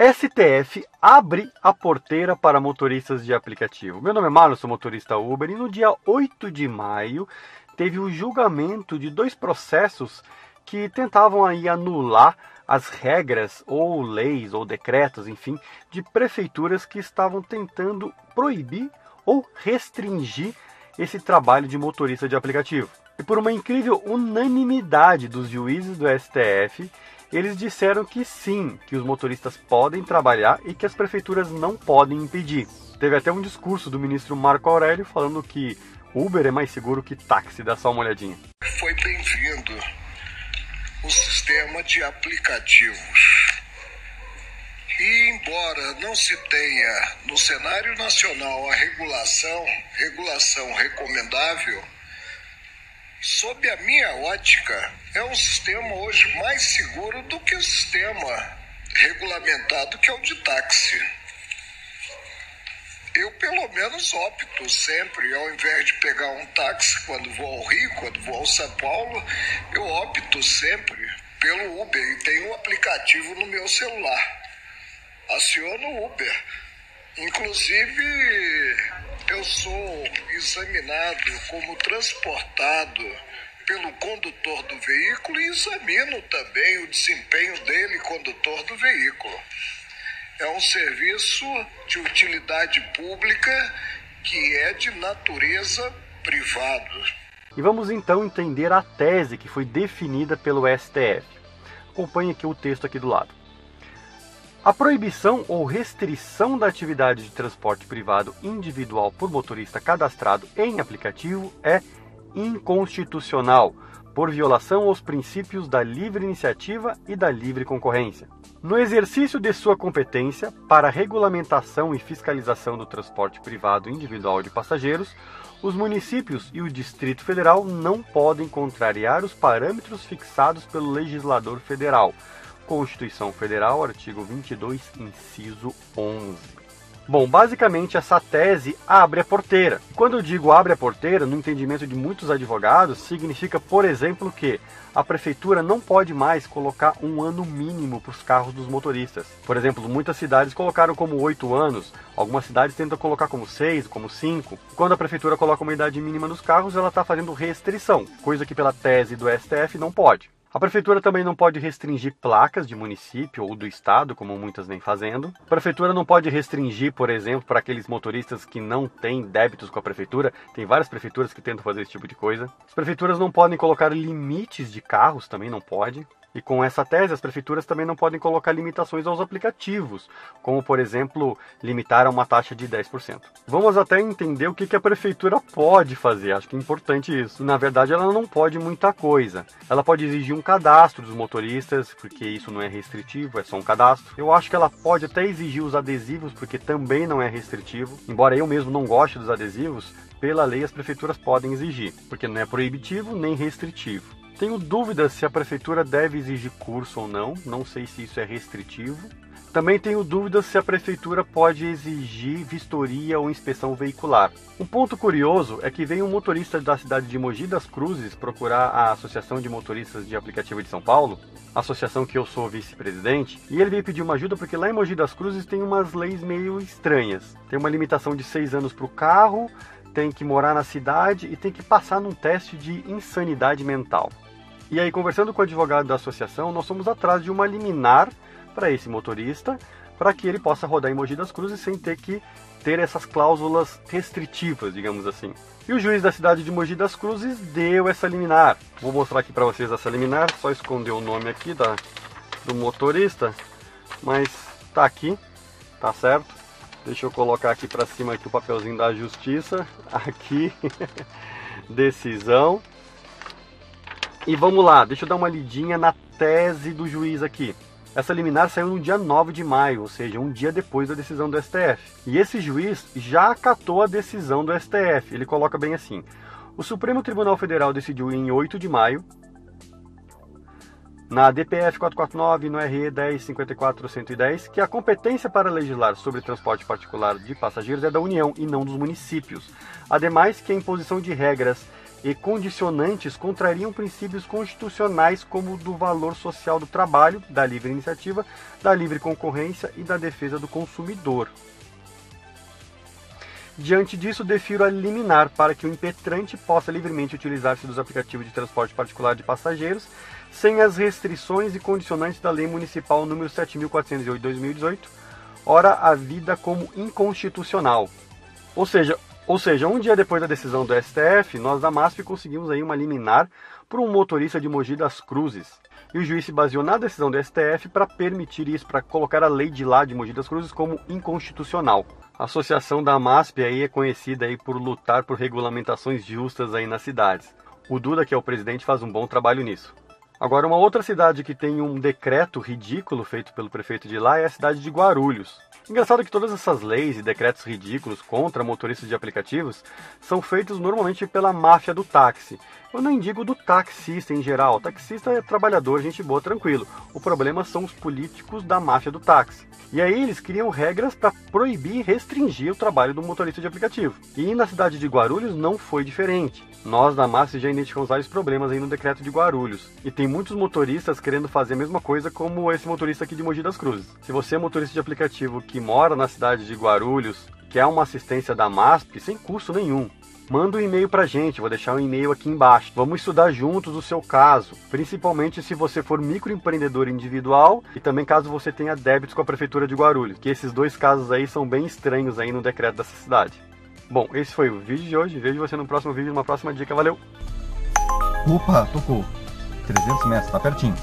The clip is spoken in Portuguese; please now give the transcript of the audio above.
STF abre a porteira para motoristas de aplicativo. Meu nome é Marlon, sou motorista Uber e no dia 8 de maio teve o julgamento de 2 processos que tentavam aí anular as regras ou leis ou decretos, enfim, de prefeituras que estavam tentando proibir ou restringir esse trabalho de motorista de aplicativo. E por uma incrível unanimidade dos juízes do STF, eles disseram que sim, que os motoristas podem trabalhar e que as prefeituras não podem impedir. Teve até um discurso do ministro Marco Aurélio falando que Uber é mais seguro que táxi. Dá só uma olhadinha. Foi bem-vindo o sistema de aplicativos. E embora não se tenha no cenário nacional a regulação recomendável, sob a minha ótica, é um sistema hoje mais seguro do que o sistema regulamentado, que é o de táxi. Eu, pelo menos, opto sempre, ao invés de pegar um táxi quando vou ao Rio, quando vou ao São Paulo, eu opto sempre pelo Uber. E tenho um aplicativo no meu celular. Aciono o Uber. Inclusive, eu sou examinado como transportado pelo condutor do veículo e examino também o desempenho dele, condutor do veículo. É um serviço de utilidade pública que é de natureza privada. E vamos então entender a tese que foi definida pelo STF. Acompanhe aqui o texto aqui do lado. A proibição ou restrição da atividade de transporte privado individual por motorista cadastrado em aplicativo é inconstitucional, por violação aos princípios da livre iniciativa e da livre concorrência. No exercício de sua competência para regulamentação e fiscalização do transporte privado individual de passageiros, os municípios e o Distrito Federal não podem contrariar os parâmetros fixados pelo legislador federal. Constituição Federal, artigo 22, inciso 11. Bom, basicamente essa tese abre a porteira. Quando eu digo abre a porteira, no entendimento de muitos advogados, significa, por exemplo, que a prefeitura não pode mais colocar um ano mínimo para os carros dos motoristas. Por exemplo, muitas cidades colocaram como 8 anos, algumas cidades tentam colocar como 6, como 5. Quando a prefeitura coloca uma idade mínima nos carros, ela está fazendo restrição, coisa que pela tese do STF não pode. A prefeitura também não pode restringir placas de município ou do estado, como muitas vêm fazendo. A prefeitura não pode restringir, por exemplo, para aqueles motoristas que não têm débitos com a prefeitura. Tem várias prefeituras que tentam fazer esse tipo de coisa. As prefeituras não podem colocar limites de carros, também não pode. E com essa tese, as prefeituras também não podem colocar limitações aos aplicativos, como, por exemplo, limitar a uma taxa de 10%. Vamos até entender o que a prefeitura pode fazer, acho que é importante isso. E, na verdade, ela não pode muita coisa. Ela pode exigir um cadastro dos motoristas, porque isso não é restritivo, é só um cadastro. Eu acho que ela pode até exigir os adesivos, porque também não é restritivo. Embora eu mesmo não goste dos adesivos, pela lei as prefeituras podem exigir, porque não é proibitivo nem restritivo. Tenho dúvidas se a prefeitura deve exigir curso ou não, não sei se isso é restritivo. Também tenho dúvidas se a prefeitura pode exigir vistoria ou inspeção veicular. Um ponto curioso é que veio um motorista da cidade de Mogi das Cruzes procurar a Associação de Motoristas de Aplicativo de São Paulo, associação que eu sou vice-presidente, e ele veio pedir uma ajuda porque lá em Mogi das Cruzes tem umas leis meio estranhas. Tem uma limitação de 6 anos para o carro, tem que morar na cidade e tem que passar num teste de insanidade mental. E aí, conversando com o advogado da associação, nós fomos atrás de uma liminar para esse motorista, para que ele possa rodar em Mogi das Cruzes sem ter que ter essas cláusulas restritivas, digamos assim. E o juiz da cidade de Mogi das Cruzes deu essa liminar. Vou mostrar aqui para vocês essa liminar, só esconder o nome aqui do motorista, mas tá aqui, tá certo? Deixa eu colocar aqui para cima aqui o papelzinho da justiça, aqui, decisão. E vamos lá, deixa eu dar uma lidinha na tese do juiz aqui. Essa liminar saiu no dia 9 de maio, ou seja, um dia depois da decisão do STF. E esse juiz já acatou a decisão do STF. Ele coloca bem assim: o Supremo Tribunal Federal decidiu em 8 de maio, na DPF 449 e no RE 1054-110, que a competência para legislar sobre transporte particular de passageiros é da União e não dos municípios. Ademais, que a imposição de regras e condicionantes contrariam princípios constitucionais como o do valor social do trabalho, da livre iniciativa, da livre concorrência e da defesa do consumidor. Diante disso, defiro a liminar para que o impetrante possa livremente utilizar-se dos aplicativos de transporte particular de passageiros, sem as restrições e condicionantes da Lei Municipal nº 7.408/2018, ora havida como inconstitucional. Ou seja, um dia depois da decisão do STF, nós da MASP conseguimos aí uma liminar por um motorista de Mogi das Cruzes. E o juiz se baseou na decisão do STF para permitir isso, para colocar a lei de lá de Mogi das Cruzes como inconstitucional. A associação da MASP aí é conhecida aí por lutar por regulamentações justas aí nas cidades. O Duda, que é o presidente, faz um bom trabalho nisso. Agora, uma outra cidade que tem um decreto ridículo feito pelo prefeito de lá é a cidade de Guarulhos. Engraçado que todas essas leis e decretos ridículos contra motoristas de aplicativos são feitos normalmente pela máfia do táxi. Eu nem digo do taxista em geral. O taxista é trabalhador, gente boa, tranquilo. O problema são os políticos da máfia do táxi. E aí eles criam regras para proibir e restringir o trabalho do motorista de aplicativo. E na cidade de Guarulhos não foi diferente. Nós da MASP já identificamos vários problemas aí no decreto de Guarulhos. E tem muitos motoristas querendo fazer a mesma coisa como esse motorista aqui de Mogi das Cruzes. Se você é motorista de aplicativo que mora na cidade de Guarulhos, quer uma assistência da MASP sem custo nenhum, manda um e-mail pra gente, vou deixar um e-mail aqui embaixo. Vamos estudar juntos o seu caso, principalmente se você for microempreendedor individual e também caso você tenha débitos com a Prefeitura de Guarulhos, que esses dois casos aí são bem estranhos aí no decreto dessa cidade. Bom, esse foi o vídeo de hoje, vejo você no próximo vídeo, numa próxima dica, valeu! Opa, tocou! 300 metros, tá pertinho.